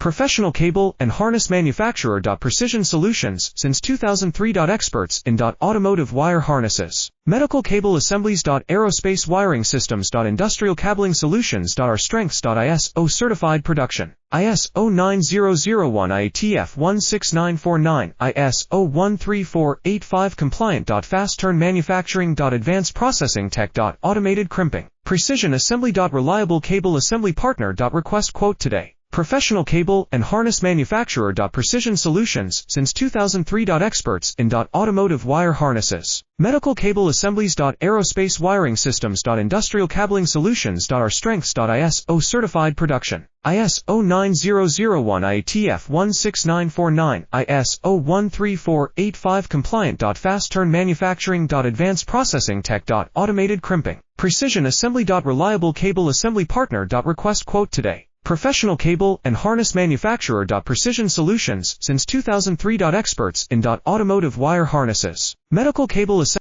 Professional cable and harness manufacturer. Precision Solutions since 2003. Experts in automotive wire harnesses, medical cable assemblies. Aerospace wiring systems. Industrial cabling solutions. Our strengths. ISO certified production. ISO 9001 IATF 16949, ISO 13485 compliant. Fast turn manufacturing. Advanced processing tech. Automated crimping. Precision assembly. Reliable cable assembly partner. Request quote today. Professional cable and harness manufacturer. Precision Solutions since 2003. Experts in automotive wire harnesses, medical cable assemblies. Aerospace wiring systems. Industrial cabling solutions. Our strengths. ISO certified production. ISO 9001 IATF 16949, ISO 13485 compliant. Fast turn manufacturing. Advanced processing tech. Automated crimping. Precision assembly. Reliable cable assembly partner. Request quote today. Professional cable and harness manufacturer. Precision Solutions since 2003. Experts in automotive wire harnesses, medical cable assembly.